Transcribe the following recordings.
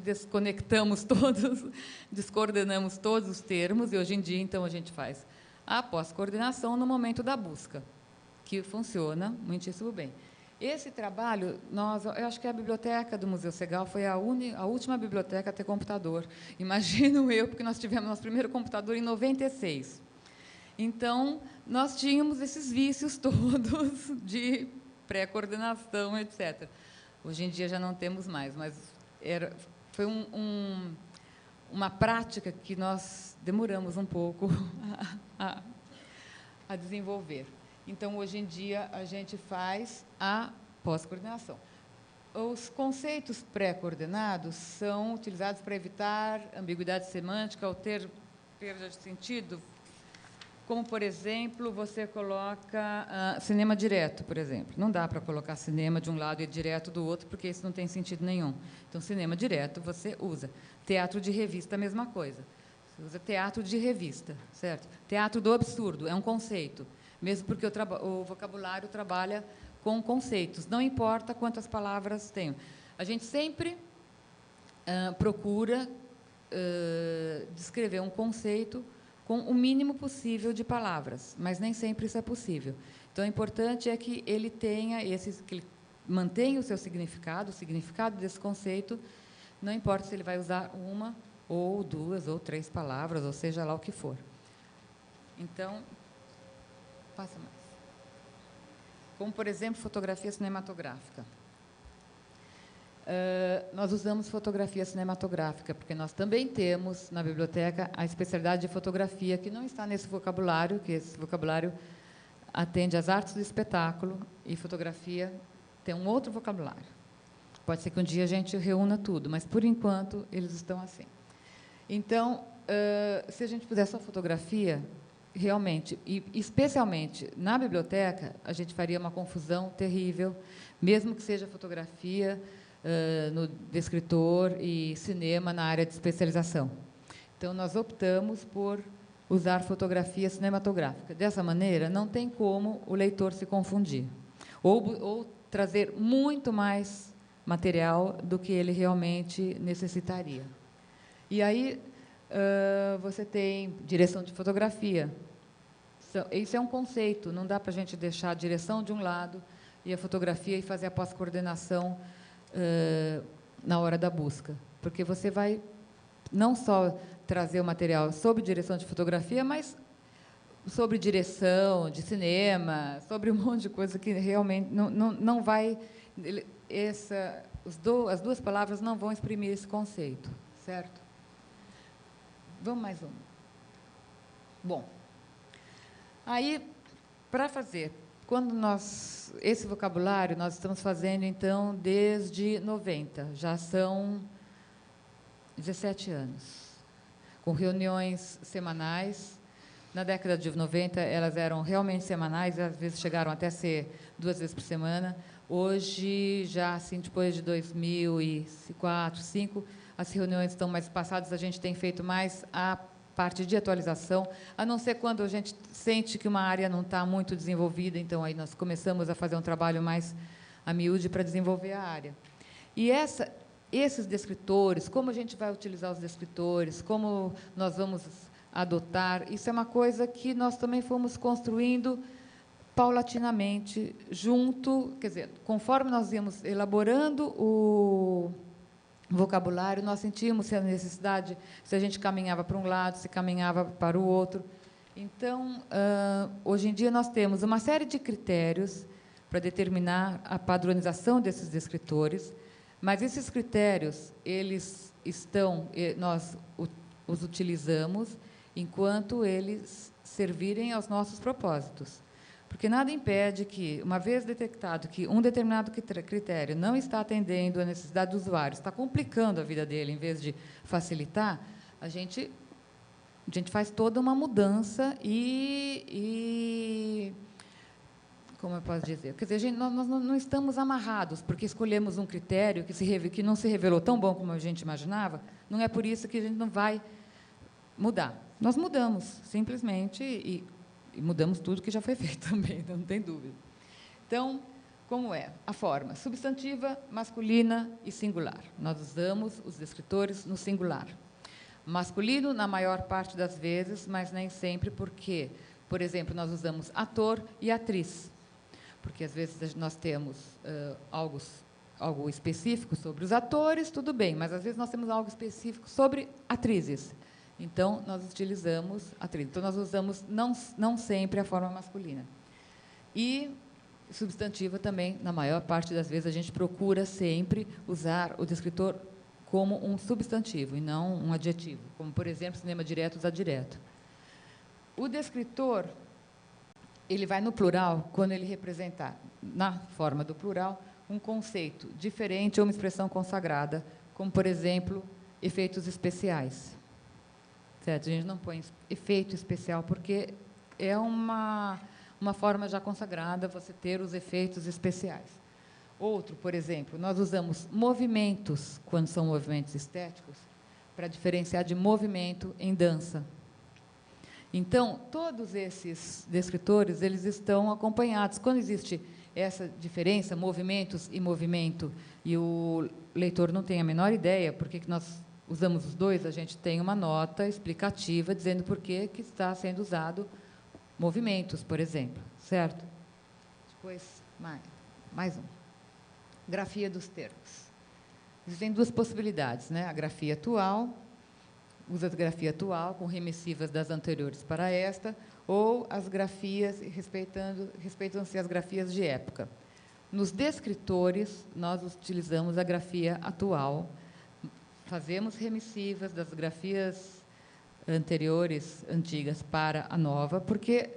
desconectamos todos, descoordenamos todos os termos, e hoje em dia, então, a gente faz a pós-coordenação no momento da busca, que funciona muitíssimo bem. Esse trabalho, eu acho que a biblioteca do Museu Segal foi a última biblioteca a ter computador. Imagino eu, porque nós tivemos nosso primeiro computador em 96. Então, nós tínhamos esses vícios todos de pré-coordenação, etc. Hoje em dia já não temos mais, mas foi uma prática que nós demoramos um pouco a desenvolver. Então, hoje em dia, a gente faz a pós-coordenação. Os conceitos pré-coordenados são utilizados para evitar ambiguidade semântica ou ter perda de sentido, como, por exemplo, você coloca cinema direto, por exemplo. Não dá para colocar cinema de um lado e direto do outro, porque isso não tem sentido nenhum. Então, cinema direto você usa. Teatro de revista, a mesma coisa. Você usa teatro de revista, certo? Teatro do absurdo, é um conceito, mesmo porque o vocabulário trabalha com conceitos. Não importa quantas palavras tenham. A gente sempre procura descrever um conceito com o mínimo possível de palavras, mas nem sempre isso é possível. Então, o importante é que ele tenha que ele mantenha o seu significado, o significado desse conceito, não importa se ele vai usar uma, ou duas, ou três palavras, ou seja lá o que for. Então, passa mais. Como, por exemplo, fotografia cinematográfica. Nós usamos fotografia cinematográfica, porque nós também temos, na biblioteca, a especialidade de fotografia, que não está nesse vocabulário, que esse vocabulário atende às artes do espetáculo, e fotografia tem um outro vocabulário. Pode ser que um dia a gente reúna tudo, mas, por enquanto, eles estão assim. Então, se a gente puder só fotografia, realmente, e especialmente na biblioteca, a gente faria uma confusão terrível, mesmo que seja fotografia no descritor e cinema na área de especialização. Então, nós optamos por usar fotografia cinematográfica. Dessa maneira, não tem como o leitor se confundir, ou trazer muito mais material do que ele realmente necessitaria. E aí, você tem direção de fotografia. Isso é um conceito, não dá para a gente deixar a direção de um lado e a fotografia e fazer a pós-coordenação na hora da busca, porque você vai não só trazer o material sobre direção de fotografia, mas sobre direção de cinema, sobre um monte de coisa que realmente não vai... as duas palavras não vão exprimir esse conceito, certo? Vamos mais uma. Bom, aí, para fazer, esse vocabulário nós estamos fazendo, então, desde 90, já são 17 anos, com reuniões semanais. Na década de 90, elas eram realmente semanais, às vezes chegaram até a ser 2 vezes por semana. Hoje, já assim, depois de 2004, 2005, as reuniões estão mais espaçadas, a gente tem feito mais a parte de atualização, a não ser quando a gente sente que uma área não está muito desenvolvida, então aí nós começamos a fazer um trabalho mais a miúde para desenvolver a área. E esses descritores, como a gente vai utilizar os descritores, como nós vamos adotar, isso é uma coisa que nós também fomos construindo paulatinamente, quer dizer, conforme nós íamos elaborando o vocabulário, nós sentíamos a necessidade, se a gente caminhava para um lado, se caminhava para o outro. Então, hoje em dia, nós temos uma série de critérios para determinar a padronização desses descritores, mas esses critérios, nós os utilizamos enquanto eles servirem aos nossos propósitos. Porque nada impede que, uma vez detectado que um determinado critério não está atendendo à necessidade do usuário, está complicando a vida dele, em vez de facilitar, a gente faz toda uma mudança como eu posso dizer? Quer dizer, nós não estamos amarrados, porque escolhemos um critério que não se revelou tão bom como a gente imaginava, não é por isso que a gente não vai mudar. Nós mudamos, simplesmente, e mudamos tudo que já foi feito também, não tem dúvida. Então, como é a forma substantiva, masculina e singular. Nós usamos os descritores no singular. Masculino, na maior parte das vezes, mas nem sempre, porque, por exemplo, nós usamos ator e atriz, porque, às vezes, nós temos algo específico sobre os atores, tudo bem, mas, às vezes, nós temos algo específico sobre atrizes. Então, nós utilizamos atriz. Então, nós usamos não sempre a forma masculina. E substantiva também, na maior parte das vezes, a gente procura sempre usar o descritor como um substantivo e não um adjetivo, como, por exemplo, cinema direto, usar direto. O descritor, ele vai no plural quando ele representar, na forma do plural, um conceito diferente ou uma expressão consagrada, como, por exemplo, efeitos especiais. Certo? A gente não põe efeito especial, porque é uma forma já consagrada você ter os efeitos especiais. Outro, por exemplo, nós usamos movimentos, quando são movimentos estéticos, para diferenciar de movimento em dança. Então, todos esses descritores, eles estão acompanhados. Quando existe essa diferença, movimentos e movimento, e o leitor não tem a menor ideia por que nós usamos os dois, a gente tem uma nota explicativa dizendo por que está sendo usado movimentos, por exemplo, certo? Depois, mais um. Grafia dos termos. Existem duas possibilidades, né? A grafia atual, usa a grafia atual, com remissivas das anteriores para esta, ou as grafias, respeitando-se as grafias de época. Nos descritores, nós utilizamos a grafia atual, fazemos remissivas das grafias antigas, para a nova, porque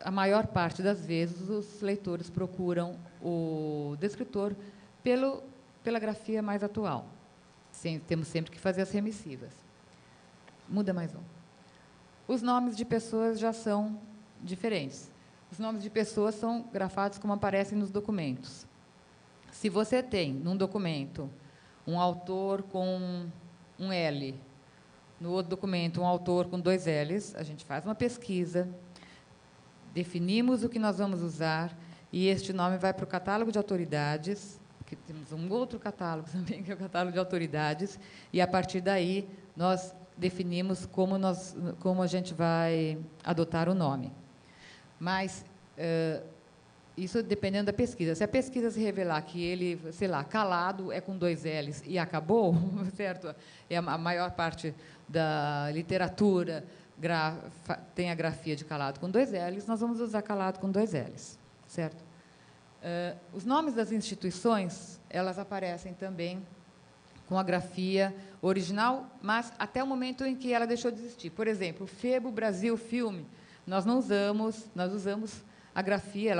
a maior parte das vezes, os leitores procuram o descritor pela grafia mais atual. Temos sempre que fazer as remissivas. Muda mais um. Os nomes de pessoas já são diferentes. Os nomes de pessoas são grafados como aparecem nos documentos. Se você tem, num documento, um autor com um L, no outro documento, um autor com 2 Ls, a gente faz uma pesquisa, definimos o que nós vamos usar, e este nome vai para o catálogo de autoridades, que temos um outro catálogo também, que é o catálogo de autoridades, e, a partir daí, nós definimos como a gente vai adotar o nome. Mas, isso dependendo da pesquisa. Se a pesquisa se revelar que ele, sei lá, calado é com 2 Ls e acabou, certo? É a maior parte da literatura tem a grafia de calado com 2 Ls, nós vamos usar calado com 2 Ls, certo? Os nomes das instituições, elas aparecem também com a grafia original, mas até o momento em que ela deixou de existir. Por exemplo, FEBO Brasil Filme, nós usamos a grafia,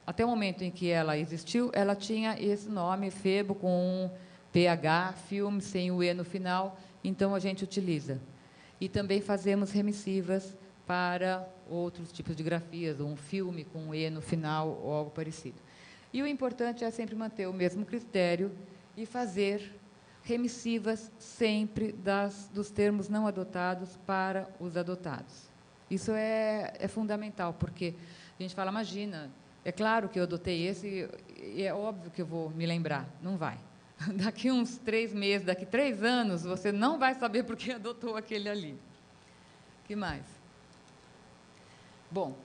até o momento em que ela existiu, ela tinha esse nome, FEBO, com PH, filme, sem o E no final, então a gente utiliza. E também fazemos remissivas para outros tipos de grafias, um filme com um E no final ou algo parecido. E o importante é sempre manter o mesmo critério e fazer remissivas sempre dos termos não adotados para os adotados. Isso é fundamental, porque a gente fala, imagina, é claro que eu adotei esse, e é óbvio que eu vou me lembrar. Não vai. Daqui uns 3 meses, daqui 3 anos, você não vai saber por que adotou aquele ali. O que mais? Bom,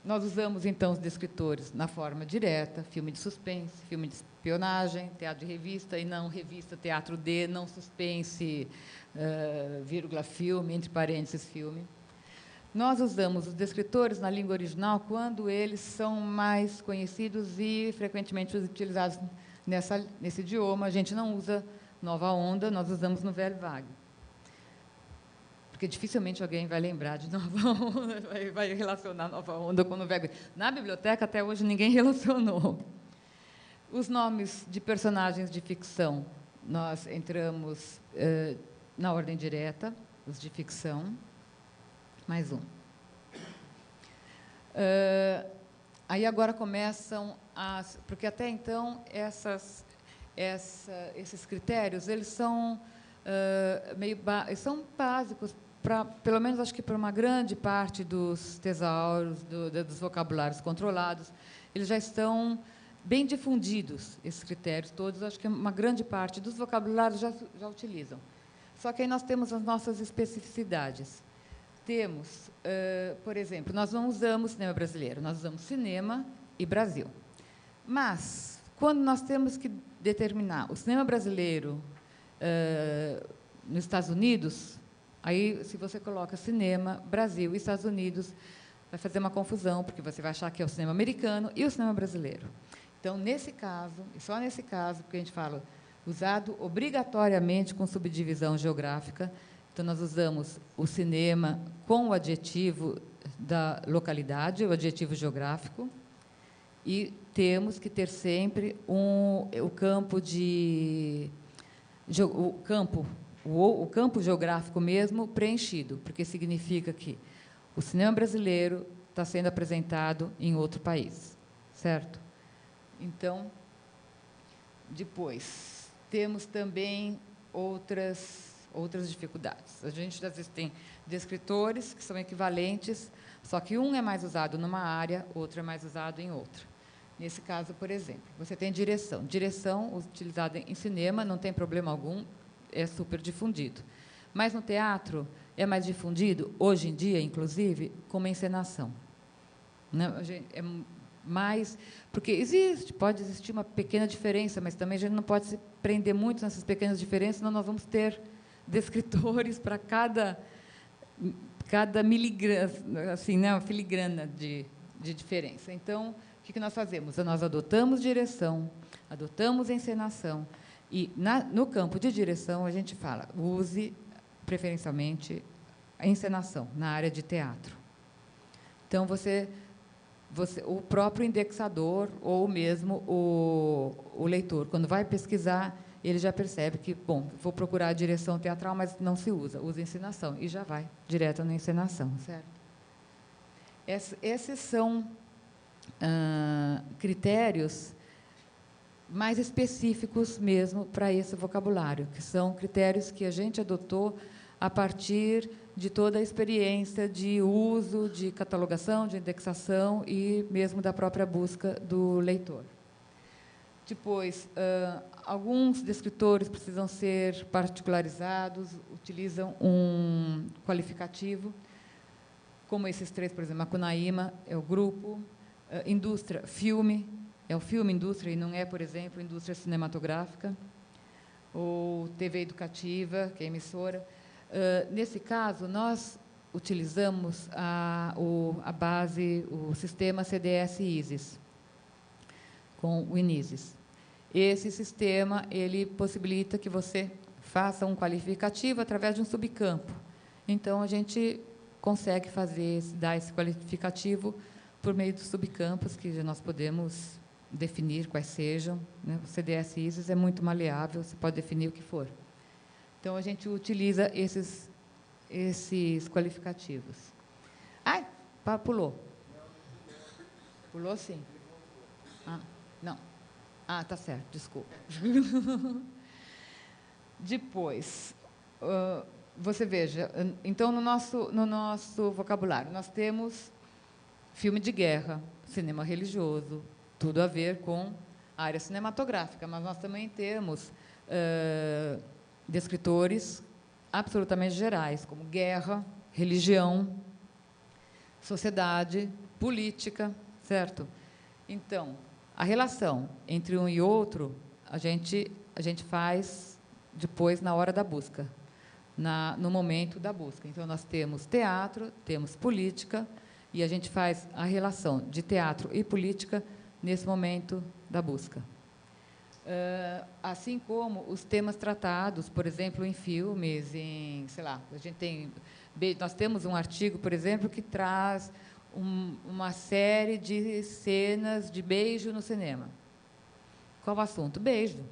nós usamos, então, os descritores na forma direta, filme de suspense, filme de espionagem, teatro de revista, e não revista, teatro de, não suspense, vírgula, filme, entre parênteses, filme. Nós usamos os descritores na língua original quando eles são mais conhecidos e frequentemente utilizados nesse idioma. A gente não usa Nova Onda, nós usamos Nouvelle Vague. Porque dificilmente alguém vai lembrar de Nova Onda, vai relacionar Nova Onda com Nouvelle Vague. Na biblioteca, até hoje, ninguém relacionou. Os nomes de personagens de ficção, nós entramos na ordem direta, os de ficção. Mais um. Aí agora começam porque até então esses critérios eles são são básicos para, pelo menos acho que para uma grande parte dos tesauros, dos vocabulários controlados, eles já estão bem difundidos, esses critérios todos. Acho que uma grande parte dos vocabulários já utilizam. Só que aí nós temos as nossas especificidades. Temos, por exemplo, nós não usamos cinema brasileiro, nós usamos cinema e Brasil. Mas, quando nós temos que determinar o cinema brasileiro nos Estados Unidos, aí, se você coloca cinema, Brasil e Estados Unidos, vai fazer uma confusão, porque você vai achar que é o cinema americano e o cinema brasileiro. Então, nesse caso, e só nesse caso, porque a gente fala usado obrigatoriamente com subdivisão geográfica, então, nós usamos o cinema com o adjetivo da localidade, o adjetivo geográfico, e temos que ter sempre o campo geográfico mesmo preenchido, porque significa que o cinema brasileiro está sendo apresentado em outro país, certo? Então, depois, temos também outras dificuldades. A gente, às vezes, tem descritores que são equivalentes, só que um é mais usado numa área, outro é mais usado em outra. Nesse caso, por exemplo, você tem direção. Direção, utilizada em cinema, não tem problema algum, é super difundido. Mas no teatro é mais difundido, hoje em dia, inclusive, como encenação. É mais, porque pode existir uma pequena diferença, mas também a gente não pode se prender muito nessas pequenas diferenças, senão nós vamos ter descritores para cada miligrama, assim, né, uma filigrana de diferença. Então, o que nós fazemos? Nós adotamos direção, adotamos encenação, e no campo de direção a gente fala, use preferencialmente a encenação na área de teatro. Então, o próprio indexador ou mesmo o leitor, quando vai pesquisar, ele já percebe que, bom, vou procurar a direção teatral, mas não se usa encenação, e já vai direto na encenação, certo? Esses são critérios mais específicos mesmo para esse vocabulário, que são critérios que a gente adotou a partir de toda a experiência de uso, de catalogação, de indexação e mesmo da própria busca do leitor. Depois, alguns descritores precisam ser particularizados, utilizam um qualificativo, como esses três, por exemplo, Macunaíma é o grupo, indústria, filme, é o filme indústria, e não é, por exemplo, indústria cinematográfica, ou TV educativa, que é emissora. Nesse caso, nós utilizamos a base, o sistema CDS-ISIS, com o INISIS. Esse sistema ele possibilita que você faça um qualificativo através de um subcampo. Então, a gente consegue dar esse qualificativo por meio dos subcampos, que nós podemos definir quais sejam, né? O CDS-ISIS é muito maleável, você pode definir o que for. Então, a gente utiliza esses qualificativos. Ai, pulou. Pulou, sim. Não. Tá certo, desculpa. Depois, você veja, então, no nosso vocabulário, nós temos filme de guerra, cinema religioso, tudo a ver com a área cinematográfica, mas nós também temos descritores absolutamente gerais, como guerra, religião, sociedade, política, certo? Então, a relação entre um e outro, a gente faz depois na hora da busca, no momento da busca. Então, nós temos teatro, temos política, e a gente faz a relação de teatro e política nesse momento da busca. Assim como os temas tratados, por exemplo, em filmes, sei lá, nós temos um artigo, por exemplo, que traz uma série de cenas de beijo no cinema. Qual o assunto? Beijo.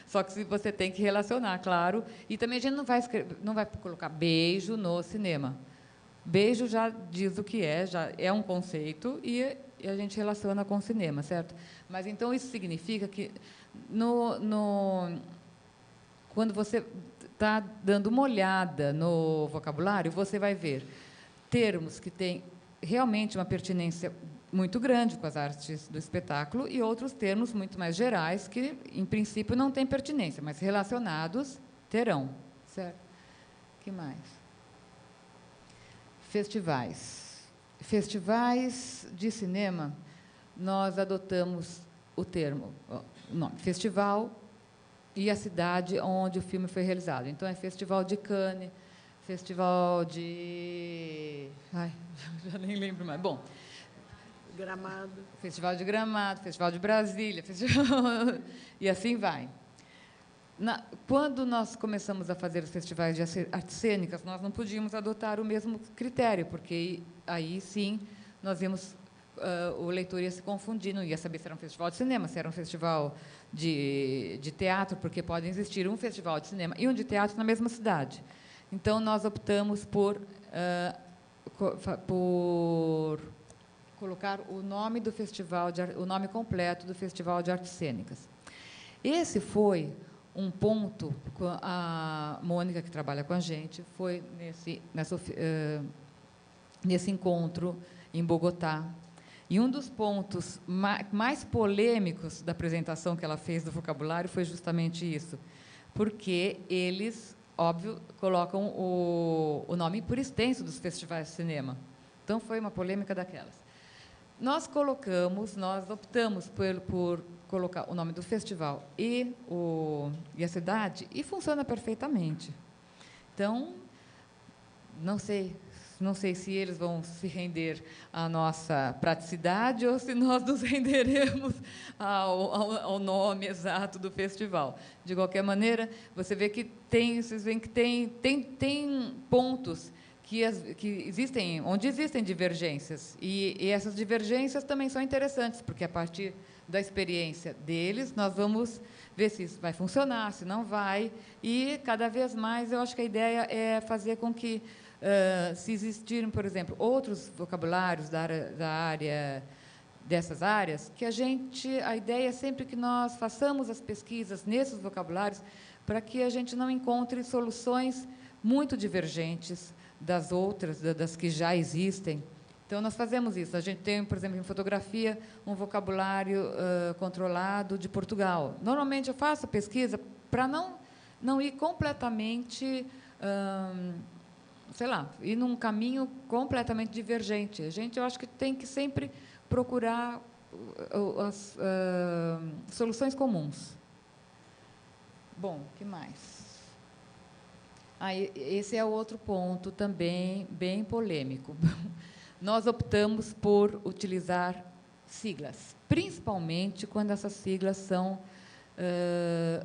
Só que você tem que relacionar, claro. E também a gente não vai colocar beijo no cinema. Beijo já diz o que já é um conceito e a gente relaciona com o cinema, certo? Mas, então, isso significa que, quando você está dando uma olhada no vocabulário, você vai ver termos que têm realmente uma pertinência muito grande com as artes do espetáculo e outros termos muito mais gerais que, em princípio, não têm pertinência, mas relacionados terão. Certo? O que mais? Festivais. Festivais de cinema, nós adotamos o termo, o nome, festival e a cidade onde o filme foi realizado. Então, é Festival de Cannes, Festival de... Ai, já nem lembro mais. Bom, Gramado. Festival de Gramado, Festival de Brasília, festival... e assim vai. Quando nós começamos a fazer os festivais de artes cênicas, nós não podíamos adotar o mesmo critério, porque aí sim nós íamos, o leitor ia se confundir, não ia saber se era um festival de cinema, se era um festival de teatro, porque pode existir um festival de cinema e um de teatro na mesma cidade. Então, nós optamos por colocar o nome do festival, o nome completo do Festival de Artes Cênicas. Esse foi um ponto, a Mônica, que trabalha com a gente, foi nesse encontro em Bogotá. E um dos pontos mais polêmicos da apresentação que ela fez do vocabulário foi justamente isso, porque eles, óbvio, colocam o nome por extenso dos festivais de cinema. Então, foi uma polêmica daquelas. Nós optamos por colocar o nome do festival e a cidade, e funciona perfeitamente. Então, não sei se eles vão se render à nossa praticidade ou se nós nos renderemos ao nome exato do festival. De qualquer maneira, vocês veem que tem pontos onde existem divergências, e essas divergências também são interessantes, porque, a partir da experiência deles, nós vamos ver se isso vai funcionar, se não vai, e, cada vez mais, eu acho que a ideia é fazer com que, se existirem, por exemplo, outros vocabulários dessas áreas, que a ideia é sempre que nós façamos as pesquisas nesses vocabulários para que a gente não encontre soluções muito divergentes das que já existem. Então, nós fazemos isso. A gente tem, por exemplo, em fotografia, um vocabulário controlado de Portugal. Normalmente, eu faço a pesquisa para não ir completamente, sei lá, ir num caminho completamente divergente. Eu acho que tem que sempre procurar as soluções comuns. Bom, o que mais? Esse é outro ponto também bem polêmico. Nós optamos por utilizar siglas, principalmente quando essas siglas são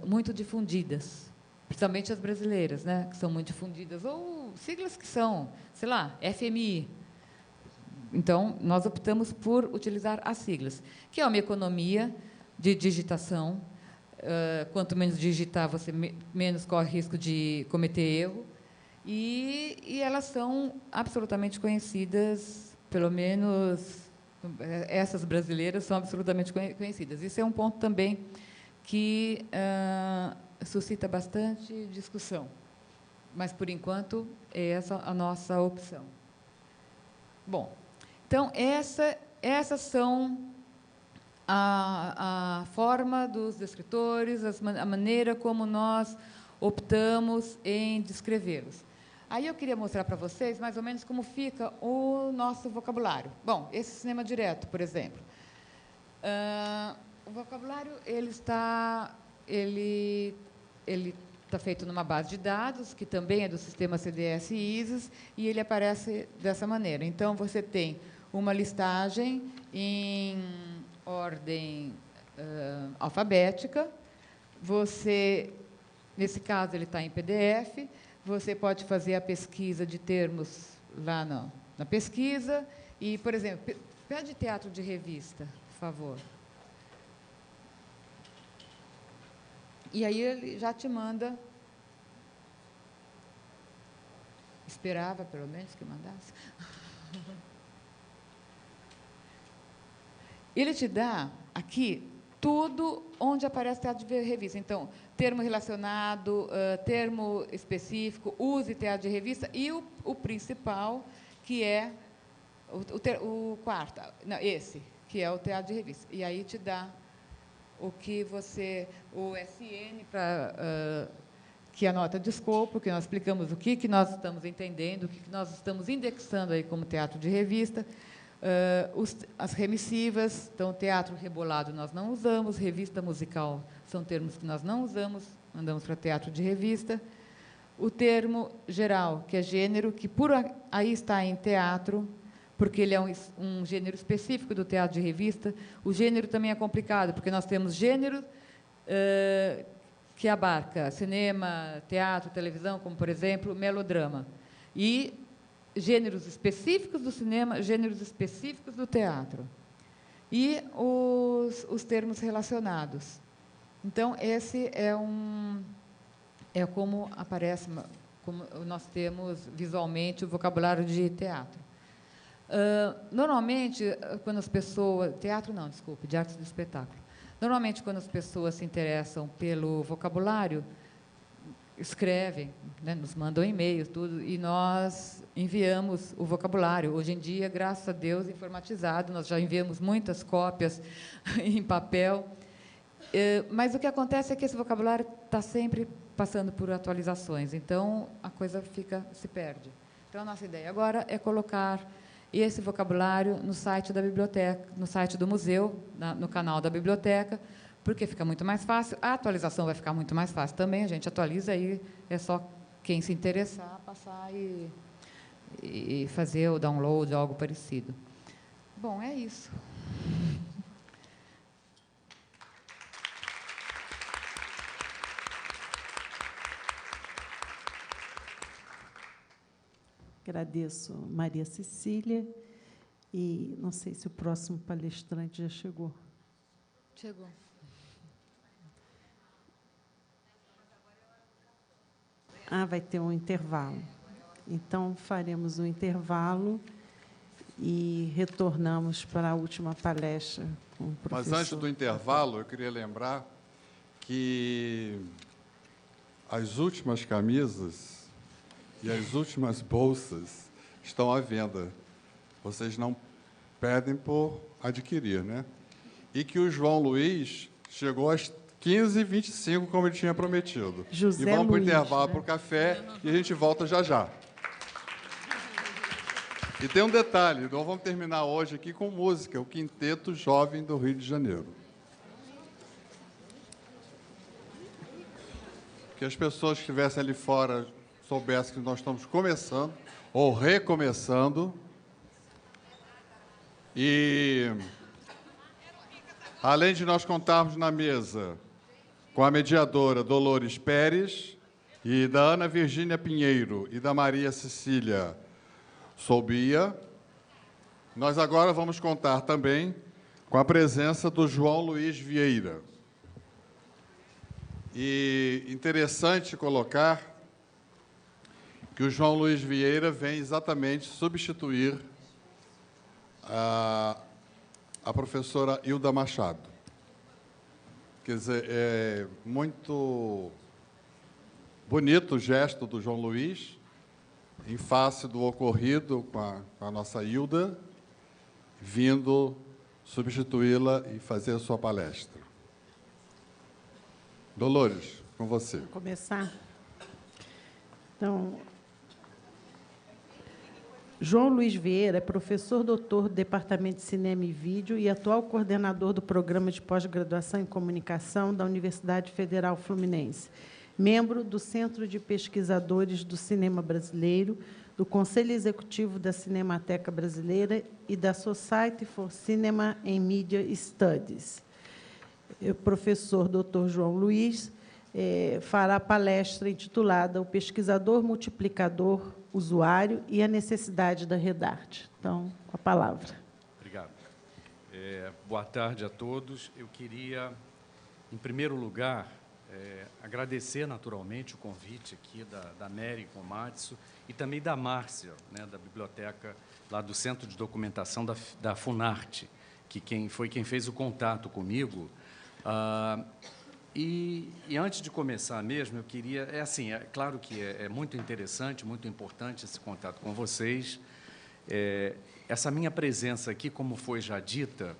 muito difundidas, principalmente as brasileiras, né, que são muito difundidas, ou siglas que são, sei lá, FMI. Então, nós optamos por utilizar as siglas, que é uma economia de digitação. Quanto menos digitar, você menos corre risco de cometer erro. E elas são absolutamente conhecidas, pelo menos essas brasileiras são absolutamente conhecidas. Isso é um ponto também que suscita bastante discussão. Mas, por enquanto, é essa a nossa opção. Bom, então, essas são a forma dos escritores, a maneira como nós optamos em descrevê-los. Aí eu queria mostrar para vocês, mais ou menos, como fica o nosso vocabulário. Bom, esse cinema direto, por exemplo. O vocabulário ele está feito numa base de dados, que também é do sistema CDS-ISIS, e ele aparece dessa maneira. Então, você tem uma listagem em ordem alfabética. Nesse caso, ele está em PDF. Você pode fazer a pesquisa de termos lá na pesquisa. E, por exemplo, pede teatro de revista, por favor. E aí ele já te manda. Esperava, pelo menos, que mandasse. Ele te dá, aqui, tudo onde aparece teatro de revista. Então, termo relacionado, termo específico, use teatro de revista, e o principal, que é O quarto, não, esse, que é o teatro de revista. E aí te dá o que você... O SN, que é a nota de escopo, que nós explicamos o que nós estamos entendendo, o que nós estamos indexando aí como teatro de revista. As remissivas, então, teatro rebolado nós não usamos, revista musical são termos que nós não usamos, mandamos para teatro de revista. O termo geral, que é gênero, que por aí está em teatro, porque ele é um gênero específico do teatro de revista. O gênero também é complicado, porque nós temos gênero que abarca cinema, teatro, televisão, como, por exemplo, melodrama. E gêneros específicos do cinema, gêneros específicos do teatro. E os termos relacionados. Então, esse é como aparece, como nós temos visualmente o vocabulário de teatro. Normalmente, quando as pessoas... Teatro não, desculpe, de artes do espetáculo. Normalmente, quando as pessoas se interessam pelo vocabulário, escrevem, né, nos mandam e-mails, tudo, e nós enviamos o vocabulário. Hoje em dia, graças a Deus, informatizado, nós já enviamos muitas cópias em papel. Mas o que acontece é que esse vocabulário está sempre passando por atualizações, então a coisa se perde. Então, a nossa ideia agora é colocar esse vocabulário no site da biblioteca, no site do museu, no canal da biblioteca, porque fica muito mais fácil. A atualização vai ficar muito mais fácil também, a gente atualiza aí, é só quem se interessar passar e fazer o download, algo parecido. Bom, é isso. Agradeço Maria Cecília. E não sei se o próximo palestrante já chegou. Chegou. Vai ter um intervalo. Então, faremos um intervalo e retornamos para a última palestra com o professor. Mas, antes do intervalo, eu queria lembrar que as últimas camisas e as últimas bolsas estão à venda. Vocês não pedem por adquirir, né? E que o João Luiz chegou às 15h25, como ele tinha prometido. José e vamos para o Luiz, intervalo, né? para o café, e a gente volta já já. E tem um detalhe, nós vamos terminar hoje aqui com música, o Quinteto Jovem do Rio de Janeiro. Que as pessoas que estivessem ali fora soubessem que nós estamos começando, ou recomeçando. E, além de nós contarmos na mesa com a mediadora Dolores Pérez e da Ana Virgínia Pinheiro e da Maria Cecília Soubia, nós agora vamos contar também com a presença do João Luiz Vieira. E interessante colocar que o João Luiz Vieira vem exatamente substituir a professora Hilda Machado. Quer dizer, é muito bonito o gesto do João Luiz, em face do ocorrido com a nossa Hilda, vindo substituí-la e fazer a sua palestra. Dolores, com você. Vamos começar? Então, João Luiz Vieira é professor doutor do Departamento de Cinema e Vídeo e atual coordenador do Programa de Pós-Graduação em Comunicação da Universidade Federal Fluminense, membro do Centro de Pesquisadores do Cinema Brasileiro, do Conselho Executivo da Cinemateca Brasileira e da Society for Cinema and Media Studies. O professor Dr. João Luiz fará a palestra intitulada O Pesquisador Multiplicador, Usuário e a Necessidade da Redarte. Então, com a palavra. Obrigado. Boa tarde a todos. Eu queria, em primeiro lugar, agradecer naturalmente o convite aqui da Mary Komatsu e também da Márcia, né, da biblioteca lá do Centro de Documentação da Funarte, que foi quem fez o contato comigo. E antes de começar mesmo, eu queria... é claro que é muito interessante, muito importante esse contato com vocês. essa minha presença aqui, como foi já dita,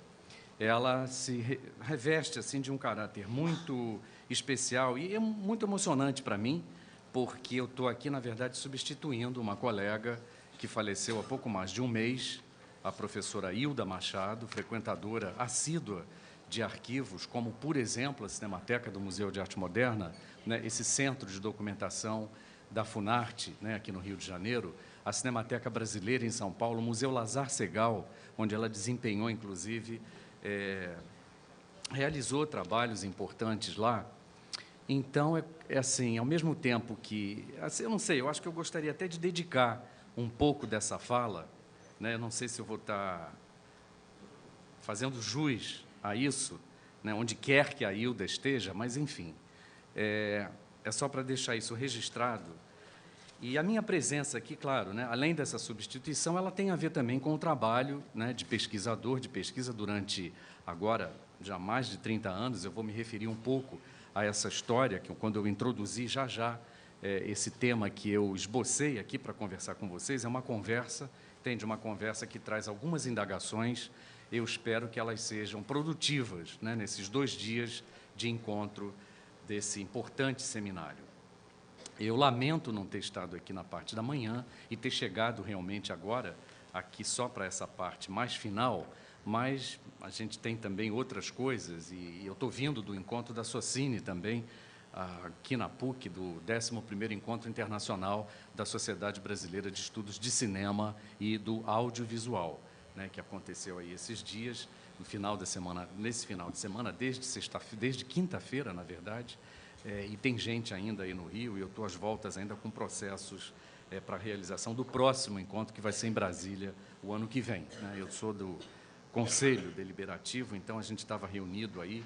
ela se reveste assim de um caráter muito especial e é muito emocionante para mim, porque eu estou aqui, na verdade, substituindo uma colega que faleceu há pouco mais de um mês, a professora Hilda Machado, frequentadora assídua de arquivos, como, por exemplo, a Cinemateca do Museu de Arte Moderna, né, esse centro de documentação da Funarte, né, aqui no Rio de Janeiro, a Cinemateca Brasileira em São Paulo, o Museu Lazar Segal, onde ela desempenhou, inclusive, realizou trabalhos importantes lá. Então, assim, ao mesmo tempo que... Assim, eu não sei, eu acho que eu gostaria até de dedicar um pouco dessa fala, né, eu não sei se eu vou estar fazendo jus a isso, né, onde quer que a Hilda esteja, mas, enfim, é só para deixar isso registrado. E a minha presença aqui, claro, né, além dessa substituição, ela tem a ver também com o trabalho, né, de pesquisador, de pesquisa durante, agora, já mais de 30 anos. Eu vou me referir um pouco a essa história, que quando eu introduzi já esse tema que eu esbocei aqui para conversar com vocês, é uma conversa, entende? Uma conversa que traz algumas indagações. Eu espero que elas sejam produtivas, né, nesses 2 dias de encontro desse importante seminário. Eu lamento não ter estado aqui na parte da manhã e ter chegado realmente agora, aqui só para essa parte mais final, mas a gente tem também outras coisas, e eu estou vindo do encontro da Socine também, aqui na PUC, do 11º Encontro Internacional da Sociedade Brasileira de Estudos de Cinema e do Audiovisual, né, que aconteceu aí esses dias, no final da semana, nesse final de semana, desde quinta-feira, na verdade. E tem gente ainda aí no Rio, e eu estou às voltas ainda com processos para a realização do próximo encontro, que vai ser em Brasília o ano que vem, né? Eu sou do Conselho Deliberativo, então a gente estava reunido aí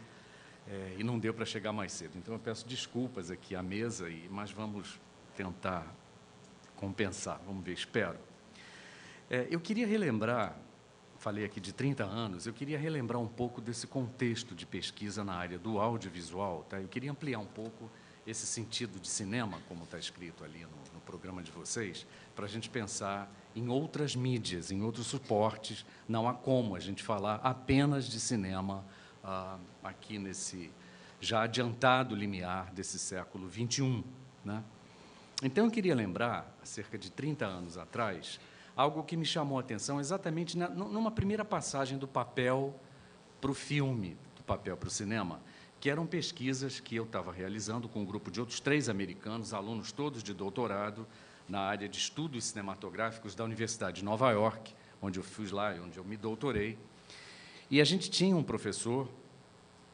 e não deu para chegar mais cedo. Então eu peço desculpas aqui à mesa, mas vamos tentar compensar, vamos ver, espero. Eu queria relembrar, falei aqui de 30 anos, eu queria relembrar um pouco desse contexto de pesquisa na área do audiovisual, tá? Eu queria ampliar um pouco esse sentido de cinema, como está escrito ali no programa de vocês, para a gente pensar em outras mídias, em outros suportes. Não há como a gente falar apenas de cinema aqui nesse já adiantado limiar desse século XXI, né? Então, eu queria lembrar, há cerca de 30 anos atrás, algo que me chamou a atenção exatamente numa primeira passagem do papel para o filme, do papel para o cinema, que eram pesquisas que eu estava realizando com um grupo de outros 3 americanos, alunos todos de doutorado, na área de estudos cinematográficos da Universidade de Nova York, onde eu fui lá, onde eu me doutorei. E a gente tinha um professor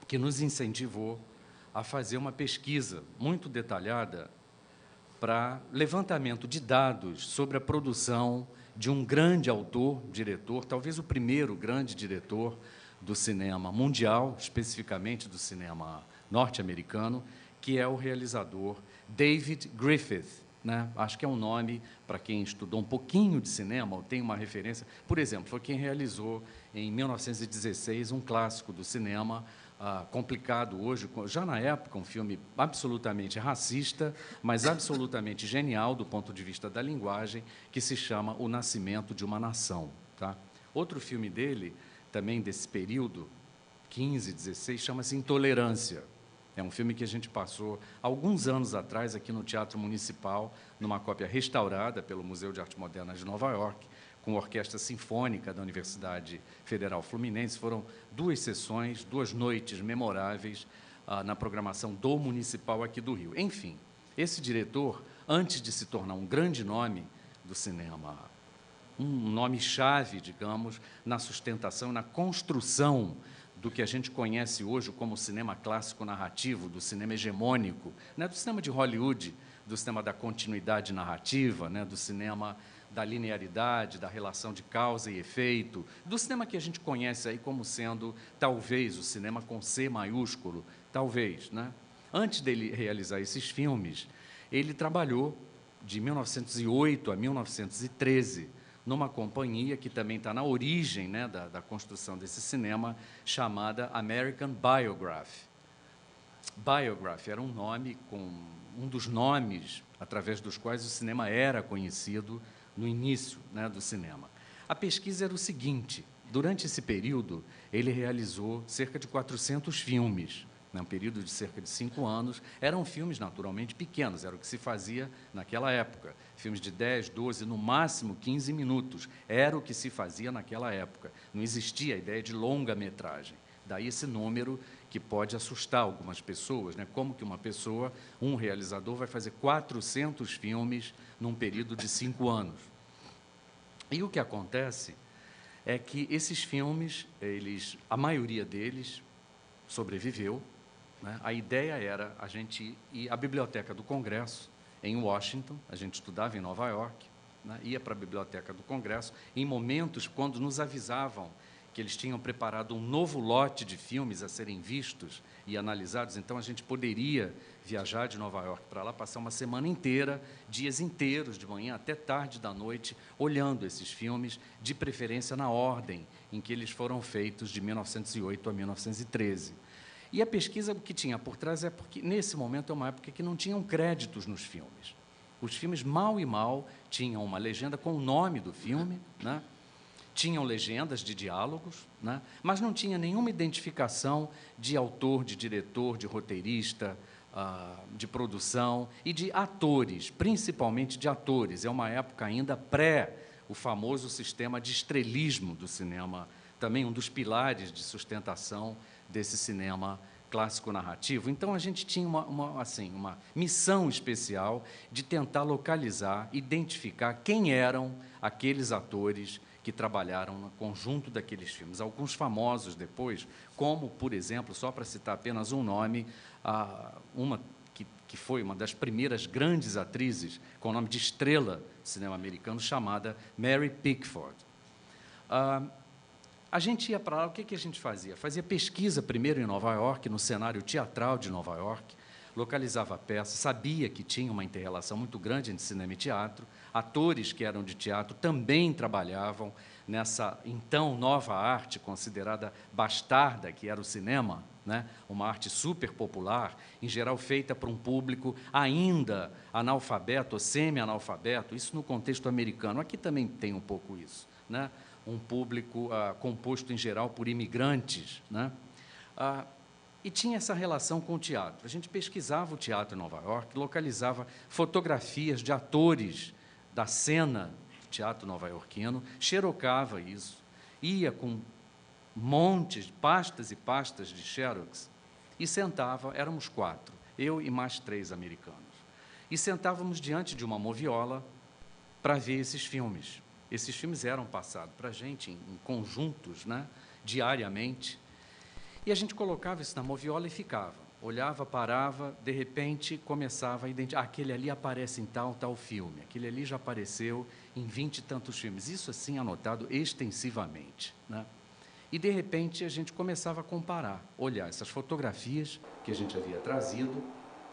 que nos incentivou a fazer uma pesquisa muito detalhada para levantamento de dados sobre a produção de um grande autor, diretor, talvez o primeiro grande diretor do cinema mundial, especificamente do cinema norte-americano, que é o realizador David Griffith, né? Acho que é um nome, para quem estudou um pouquinho de cinema, ou tem uma referência. Por exemplo, foi quem realizou, em 1916, um clássico do cinema, complicado hoje, já na época, um filme absolutamente racista, mas absolutamente genial do ponto de vista da linguagem, que se chama O Nascimento de uma Nação, tá? Outro filme dele, também desse período, 15, 16, chama-se Intolerância. É um filme que a gente passou alguns anos atrás aqui no Teatro Municipal, numa cópia restaurada pelo Museu de Arte Moderna de Nova York, com a Orquestra Sinfônica da Universidade Federal Fluminense. Foram 2 sessões, 2 noites memoráveis na programação do Municipal aqui do Rio. Enfim, esse diretor, antes de se tornar um grande nome do cinema, um nome-chave, digamos, na sustentação, na construção do que a gente conhece hoje como cinema clássico narrativo, do cinema hegemônico, né, do cinema de Hollywood, do cinema da continuidade narrativa, né, do cinema da linearidade, da relação de causa e efeito, do cinema que a gente conhece aí como sendo, talvez, o cinema com C maiúsculo, talvez, né? Antes dele realizar esses filmes, ele trabalhou de 1908 a 1913 numa companhia que também está na origem, né, da construção desse cinema, chamada American Biograph. Biograph era um nome, um dos nomes através dos quais o cinema era conhecido no início, né, do cinema. A pesquisa era o seguinte: durante esse período, ele realizou cerca de 400 filmes, num período de cerca de 5 anos. Eram filmes, naturalmente, pequenos, era o que se fazia naquela época. Filmes de 10, 12, no máximo 15 minutos. Era o que se fazia naquela época. Não existia a ideia de longa-metragem. Daí esse número que pode assustar algumas pessoas, né? Como que uma pessoa, um realizador, vai fazer 400 filmes num período de 5 anos? E o que acontece é que esses filmes, a maioria deles sobreviveu, né? A ideia era a gente ir à Biblioteca do Congresso, em Washington, a gente estudava em Nova York, né? Ia para a Biblioteca do Congresso, em momentos quando nos avisavam que eles tinham preparado um novo lote de filmes a serem vistos e analisados, então a gente poderia viajar de Nova York para lá, passar uma semana inteira, dias inteiros, de manhã até tarde da noite, olhando esses filmes, de preferência na ordem em que eles foram feitos, de 1908 a 1913. E a pesquisa que tinha por trás é porque, nesse momento, é uma época que não tinham créditos nos filmes. Os filmes, mal e mal, tinham uma legenda com o nome do filme, né? Tinham legendas de diálogos, né? Mas não tinha nenhuma identificação de autor, de diretor, de roteirista, de produção e de atores, principalmente de atores. É uma época ainda pré o famoso sistema de estrelismo do cinema, também um dos pilares de sustentação desse cinema clássico narrativo. Então, a gente tinha uma missão especial de tentar localizar, identificar quem eram aqueles atores que trabalharam no conjunto daqueles filmes. Alguns famosos depois, como, por exemplo, só para citar apenas um nome, uma que foi uma das primeiras grandes atrizes, com o nome de estrela do cinema americano, chamada Mary Pickford. A gente ia para lá, o que a gente fazia? Fazia pesquisa primeiro em Nova York, no cenário teatral de Nova York, localizava a peça, sabia que tinha uma inter-relação muito grande entre cinema e teatro, atores que eram de teatro também trabalhavam nessa, então, nova arte, considerada bastarda, que era o cinema, né? Uma arte super popular, em geral feita para um público ainda analfabeto ou semi-analfabeto, isso no contexto americano. Aqui também tem um pouco isso, né? Um público composto, em geral, por imigrantes, né? E tinha essa relação com o teatro. A gente pesquisava o teatro em Nova York, localizava fotografias de atores da cena do teatro nova-iorquino, xerocava isso, ia com montes, pastas e pastas de xerox, e sentava, éramos 4, eu e mais 3 americanos, e sentávamos diante de uma moviola para ver esses filmes. Esses filmes eram passados para a gente em conjuntos, né, diariamente, e a gente colocava isso na moviola e ficava. Olhava, parava, de repente começava a identificar. Aquele ali aparece em tal filme, aquele ali já apareceu em 20 e tantos filmes. Isso, assim, anotado extensivamente, né? E, de repente, a gente começava a comparar, olhar essas fotografias que a gente havia trazido,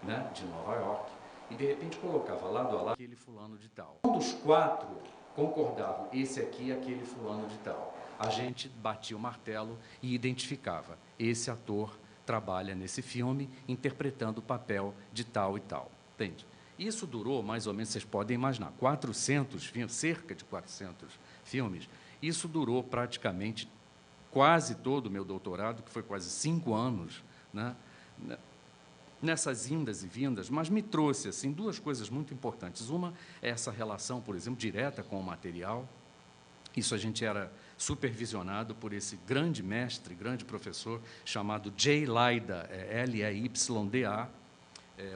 né, de Nova York, e, de repente, colocava lado a lado aquele fulano de tal. Um dos 4 concordavam, esse aqui é aquele fulano de tal. A gente batia o martelo e identificava, esse ator trabalha nesse filme interpretando o papel de tal e tal. Entende? Isso durou, mais ou menos, vocês podem imaginar, 400 filmes, cerca de 400 filmes. Isso durou praticamente quase todo o meu doutorado, que foi quase 5 anos, né, nessas indas e vindas, mas me trouxe assim 2 coisas muito importantes. Uma é essa relação, por exemplo, direta com o material. Isso a gente era supervisionado por esse grande mestre, grande professor, chamado J. Leida, Leyda,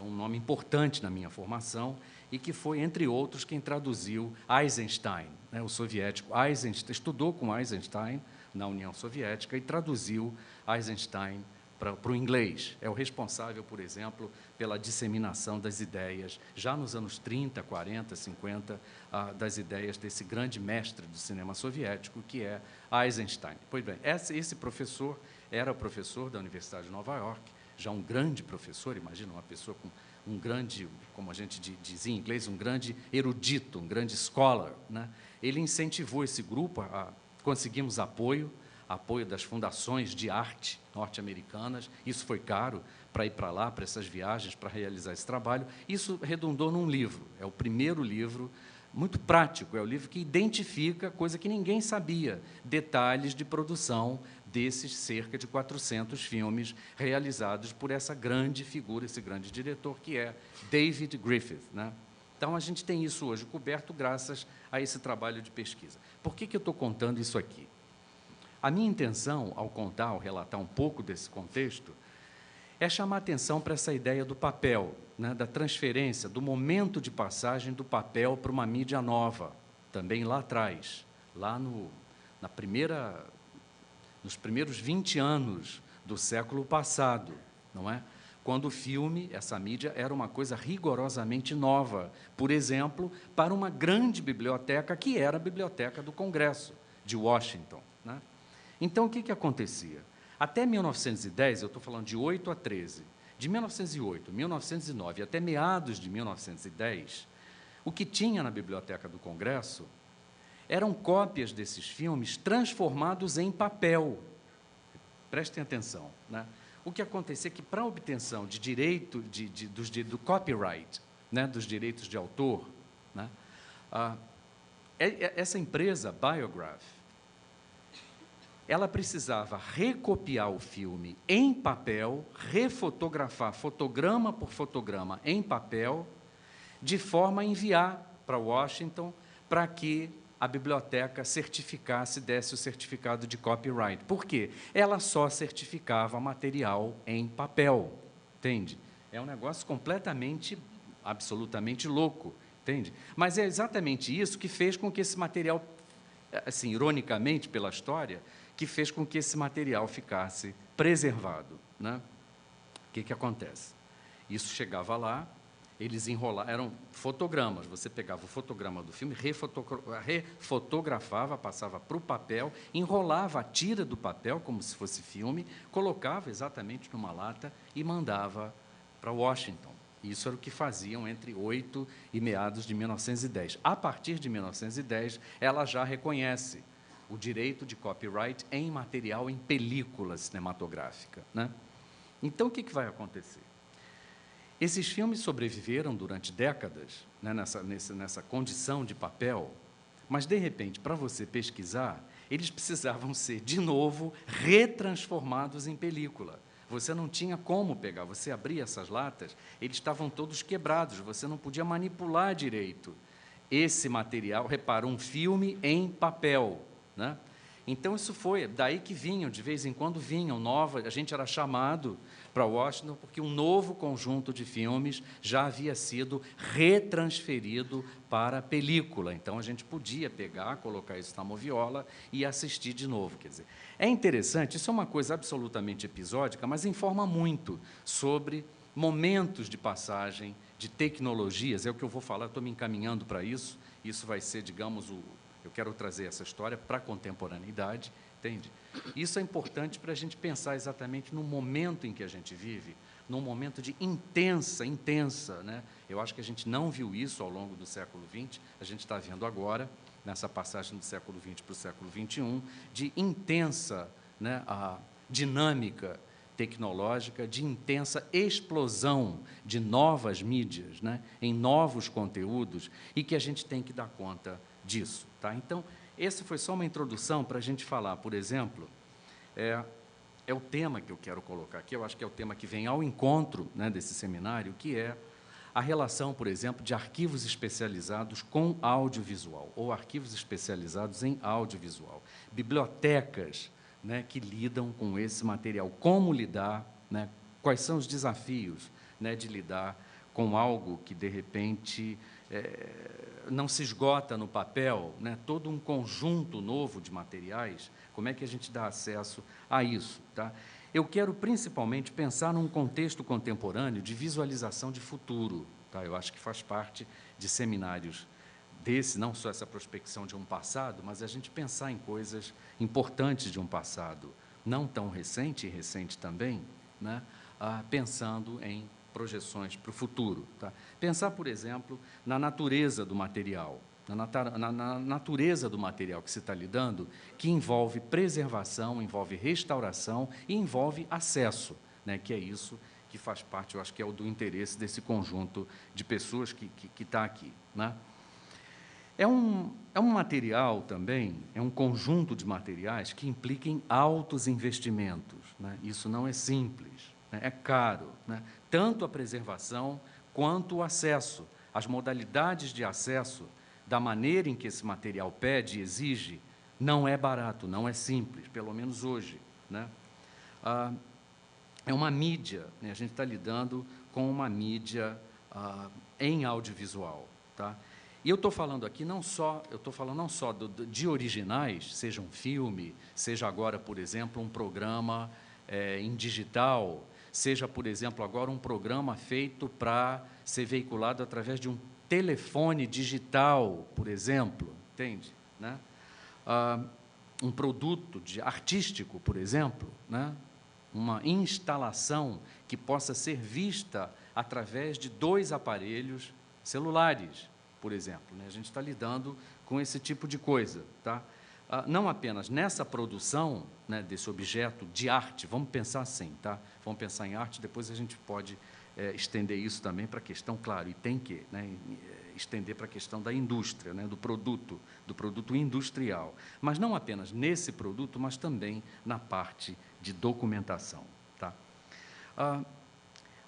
um nome importante na minha formação, e que foi, entre outros, quem traduziu Eisenstein, né, o soviético. Eisenstein estudou com Eisenstein na União Soviética e traduziu Eisenstein para o inglês. É o responsável, por exemplo, pela disseminação das ideias, já nos anos 30, 40, 50, das ideias desse grande mestre do cinema soviético, que é Eisenstein. Pois bem, esse professor era professor da Universidade de Nova York, já um grande professor, imagina uma pessoa com um grande, como a gente dizia em inglês, um grande erudito, um grande scholar, né? Ele incentivou esse grupo, conseguimos apoio das fundações de arte norte-americanas. Isso foi caro para ir para lá, para essas viagens, para realizar esse trabalho. Isso redundou num livro. É o primeiro livro muito prático, é o livro que identifica coisa que ninguém sabia, detalhes de produção desses cerca de 400 filmes realizados por essa grande figura, esse grande diretor, que é David Griffith, né? Então, a gente tem isso hoje coberto graças a esse trabalho de pesquisa. Por que eu estou contando isso aqui? A minha intenção, ao contar, ao relatar um pouco desse contexto, é chamar atenção para essa ideia do papel, né, da transferência, do momento de passagem do papel para uma mídia nova, também lá atrás, lá nos primeiros 20 anos do século passado, não é? Quando o filme, essa mídia, era uma coisa rigorosamente nova, por exemplo, para uma grande biblioteca, que era a Biblioteca do Congresso, de Washington, né? Então, o que acontecia? Até 1910, eu estou falando de 8 a 13, de 1908, 1909 até meados de 1910, o que tinha na Biblioteca do Congresso eram cópias desses filmes transformados em papel. Prestem atenção, né? O que acontecia é que, para a obtenção de direito do copyright, né, dos direitos de autor, né, essa empresa, Biograph, ela precisava recopiar o filme em papel, refotografar fotograma por fotograma em papel, de forma a enviar para Washington para que a biblioteca certificasse, desse o certificado de copyright. Por quê? Ela só certificava material em papel, entende? É um negócio completamente, absolutamente louco, entende? Mas é exatamente isso que fez com que esse material, assim, ironicamente pela história, que fez com que esse material ficasse preservado, né? O que acontece? Isso chegava lá, eles enrolavam, eram fotogramas, você pegava o fotograma do filme, refotografava, passava para o papel, enrolava a tira do papel, como se fosse filme, colocava exatamente numa lata e mandava para Washington. Isso era o que faziam entre 8 e meados de 1910. A partir de 1910, ela já reconhece o direito de copyright em material em película cinematográfica, né? Então, o que vai acontecer? Esses filmes sobreviveram durante décadas, né, nessa condição de papel, mas, de repente, para você pesquisar, eles precisavam ser, de novo, retransformados em película. Você não tinha como pegar, você abria essas latas, eles estavam todos quebrados, você não podia manipular direito esse material. Repara, um filme em papel, né? Então, isso foi, daí que vinham, de vez em quando vinham novas, a gente era chamado para Washington porque um novo conjunto de filmes já havia sido retransferido para a película. Então, a gente podia pegar, colocar isso na moviola e assistir de novo. Quer dizer, é interessante, isso é uma coisa absolutamente episódica, mas informa muito sobre momentos de passagem, de tecnologias, é o que eu vou falar, estou me encaminhando para isso, isso vai ser, digamos, eu quero trazer essa história para a contemporaneidade, entende? Isso é importante para a gente pensar exatamente no momento em que a gente vive, num momento de intensa, né? Eu acho que a gente não viu isso ao longo do século XX, a gente está vendo agora, nessa passagem do século XX para o século XXI, de intensa, né, a dinâmica tecnológica, de intensa explosão de novas mídias, né, em novos conteúdos, e que a gente tem que dar conta disso, tá? Então, essa foi só uma introdução para a gente falar, por exemplo, é o tema que eu quero colocar aqui, eu acho que é o tema que vem ao encontro, né, desse seminário, que é a relação, por exemplo, de arquivos especializados com audiovisual, ou arquivos especializados em audiovisual, bibliotecas, né, que lidam com esse material, como lidar, né, quais são os desafios, né, de lidar com algo que, de repente, não se esgota no papel, né, todo um conjunto novo de materiais, como é que a gente dá acesso a isso, tá? Eu quero, principalmente, pensar num contexto contemporâneo de visualização de futuro, tá? Eu acho que faz parte de seminários desse, não só essa prospecção de um passado, mas a gente pensar em coisas importantes de um passado não tão recente, e recente também, né, pensando em projeções para o futuro, tá? Pensar, por exemplo, na natureza do material, na natureza do material que se está lidando, que envolve preservação, envolve restauração e envolve acesso, né, que é isso que faz parte, eu acho que é o do interesse desse conjunto de pessoas que está aqui, né? É um material também, é um conjunto de materiais que impliquem altos investimentos, né? Isso não é simples, né? É caro, né? Tanto a preservação quanto o acesso, as modalidades de acesso, da maneira em que esse material pede e exige, não é barato, não é simples, pelo menos hoje, né? É uma mídia, né? A gente está lidando com uma mídia em audiovisual, tá? E eu estou falando aqui não só de originais, seja um filme, seja agora, por exemplo, um programa em digital, seja, por exemplo, agora um programa feito para ser veiculado através de um telefone digital, por exemplo, entende? Né? Um produto artístico, por exemplo, né? Uma instalação que possa ser vista através de 2 aparelhos celulares, por exemplo, né? A gente está lidando com esse tipo de coisa, tá? Não apenas nessa produção, né, desse objeto de arte, vamos pensar assim, tá? Vamos pensar em arte, depois a gente pode estender isso também para a questão, claro, e tem que, né, estender para a questão da indústria, né, do produto industrial. Mas não apenas nesse produto, mas também na parte de documentação, tá?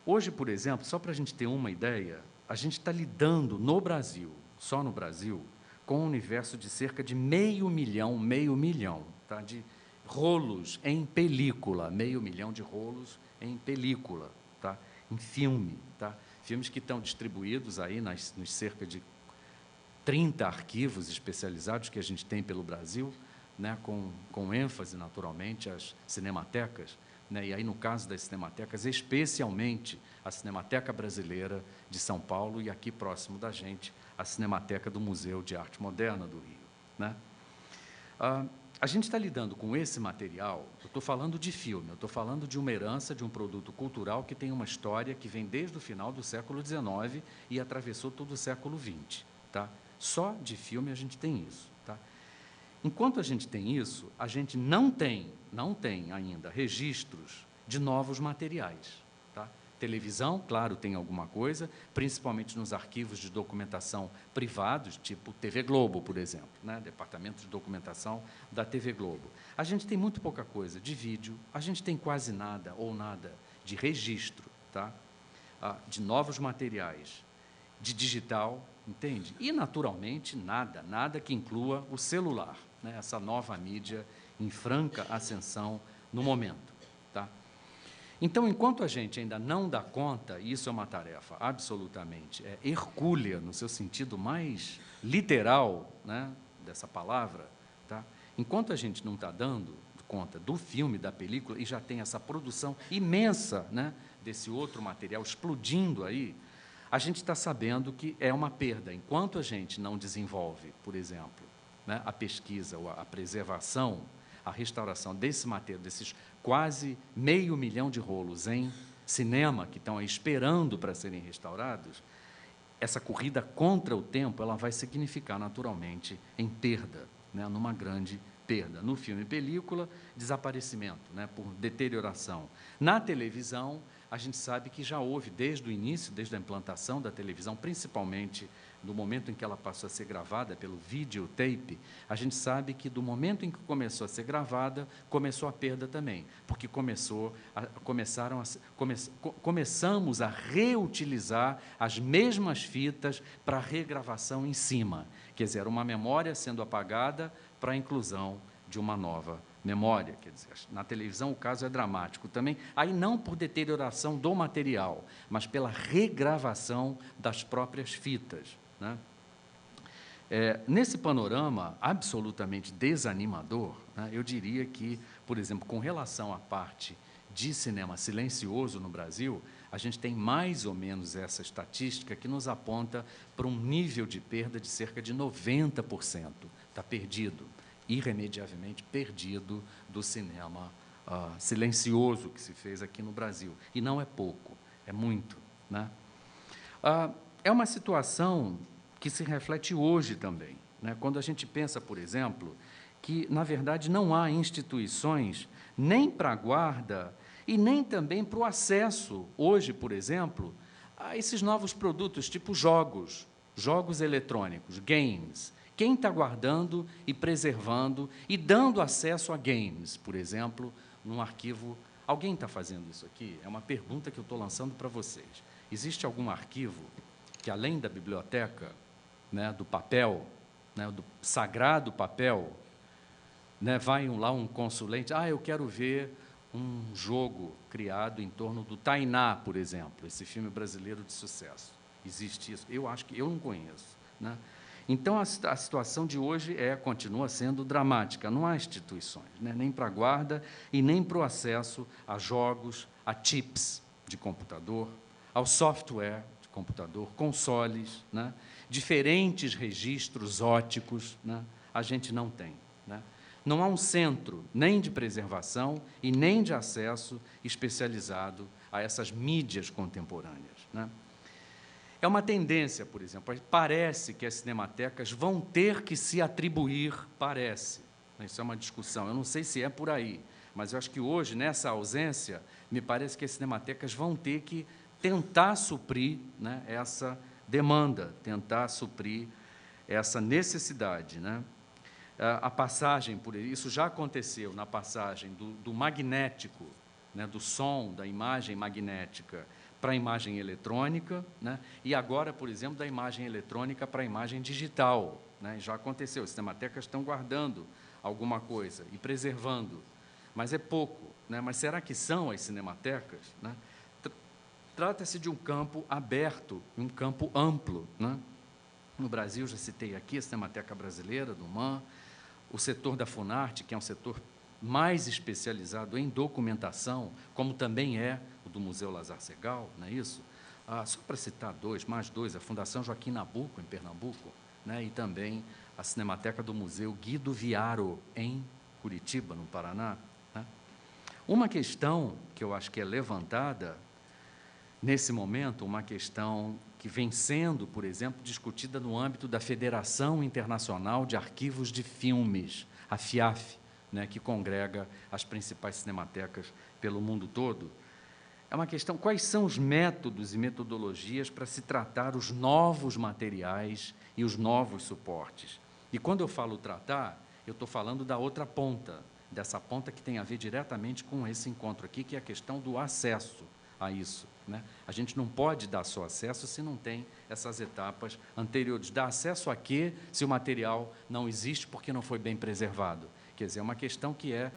Hoje, por exemplo, só para a gente ter uma ideia, a gente está lidando no Brasil, só no Brasil, com um universo de cerca de meio milhão, tá, de rolos em película, 500 mil de rolos em película, tá, em filme, tá, filmes que estão distribuídos aí nos cerca de 30 arquivos especializados que a gente tem pelo Brasil, né, com ênfase, naturalmente, às cinematecas, né, e aí, no caso das cinematecas, especialmente a Cinemateca Brasileira de São Paulo e, aqui próximo da gente, a Cinemateca do Museu de Arte Moderna do Rio, né? A gente está lidando com esse material, eu estou falando de filme, eu estou falando de uma herança, de um produto cultural que tem uma história que vem desde o final do século XIX e atravessou todo o século XX, tá? Só de filme a gente tem isso, tá? Enquanto a gente tem isso, a gente não tem ainda registros de novos materiais, tá? Televisão, claro, tem alguma coisa, principalmente nos arquivos de documentação privados, tipo TV Globo, por exemplo, né? Departamento de Documentação da TV Globo. A gente tem muito pouca coisa de vídeo, a gente tem quase nada ou nada de registro, tá? De novos materiais, de digital, entende? E, naturalmente, nada que inclua o celular, né? Essa nova mídia em franca ascensão no momento, tá? Então, enquanto a gente ainda não dá conta, e isso é uma tarefa absolutamente hercúlea, no seu sentido mais literal, né, dessa palavra, tá? Enquanto a gente não está dando conta do filme, da película, e já tem essa produção imensa, né, desse outro material explodindo aí, a gente está sabendo que é uma perda. Enquanto a gente não desenvolve, por exemplo, né, a pesquisa, ou a preservação, a restauração desse material, desses quase 500 mil de rolos em cinema que estão aí esperando para serem restaurados, essa corrida contra o tempo ela vai significar, naturalmente, em perda, né, numa grande perda. No filme e película, desaparecimento, né, por deterioração. Na televisão, a gente sabe que já houve, desde o início, desde a implantação da televisão, principalmente no momento em que ela passou a ser gravada pelo videotape, a gente sabe que do momento em que começou a ser gravada, começou a perda também, porque começamos a reutilizar as mesmas fitas para regravação em cima, quer dizer, uma memória sendo apagada para a inclusão de uma nova memória, quer dizer, na televisão o caso é dramático também, aí não por deterioração do material, mas pela regravação das próprias fitas, né? Nesse panorama absolutamente desanimador, né, eu diria que, por exemplo, com relação à parte de cinema silencioso no Brasil, a gente tem mais ou menos essa estatística que nos aponta para um nível de perda de cerca de 90%. Está perdido, irremediavelmente perdido do cinema silencioso que se fez aqui no Brasil. E não é pouco, é muito, né? É uma situação que se reflete hoje também, né? Quando a gente pensa, por exemplo, que, na verdade, não há instituições nem para a guarda e nem também para o acesso, hoje, por exemplo, a esses novos produtos, tipo jogos eletrônicos, games, Quem está guardando e preservando e dando acesso a games, por exemplo, num arquivo? Alguém está fazendo isso aqui? É uma pergunta que eu estou lançando para vocês. Existe algum arquivo que, além da biblioteca, né, do papel, né, do sagrado papel, né, vai lá um consulente, eu quero ver um jogo criado em torno do Tainá, por exemplo, esse filme brasileiro de sucesso. Existe isso? Eu acho que eu não conheço, né? Então, a situação de hoje continua sendo dramática. Não há instituições, né, nem para a guarda e nem para o acesso a jogos, a chips de computador, ao software de computador, consoles, né, diferentes registros óticos, né, a gente não tem, né? Não há um centro nem de preservação e nem de acesso especializado a essas mídias contemporâneas, né? É uma tendência, por exemplo, parece que as cinematecas vão ter que se atribuir, parece, isso é uma discussão, eu não sei se é por aí, mas eu acho que hoje, nessa ausência, me parece que as cinematecas vão ter que tentar suprir, né, essa demanda, tentar suprir essa necessidade, né? A passagem por isso já aconteceu na passagem do magnético, né, do som, da imagem magnética, para a imagem eletrônica, né? E agora, por exemplo, da imagem eletrônica para a imagem digital, né? Já aconteceu, as cinematecas estão guardando alguma coisa e preservando, mas é pouco, né? Mas será que são as cinematecas, né? Trata-se de um campo aberto, um campo amplo, né? No Brasil, já citei aqui a Cinemateca Brasileira, do MAN, o setor da Funarte, que é um setor mais especializado em documentação, como também é o do Museu Lazar Segal, não é isso? Só para citar mais dois, a Fundação Joaquim Nabuco, em Pernambuco, né, e também a Cinemateca do Museu Guido Viaro, em Curitiba, no Paraná, né? Uma questão que eu acho que é levantada nesse momento, uma questão que vem sendo, por exemplo, discutida no âmbito da Federação Internacional de Arquivos de Filmes, a FIAF, né, que congrega as principais cinematecas pelo mundo todo, é uma questão: quais são os métodos e metodologias para se tratar os novos materiais e os novos suportes? E quando eu falo tratar, eu estou falando da outra ponta, dessa ponta que tem a ver diretamente com esse encontro aqui, que é a questão do acesso a isso, né? A gente não pode dar só acesso se não tem essas etapas anteriores. Dar acesso a quê se o material não existe porque não foi bem preservado? Quer dizer, é uma questão que é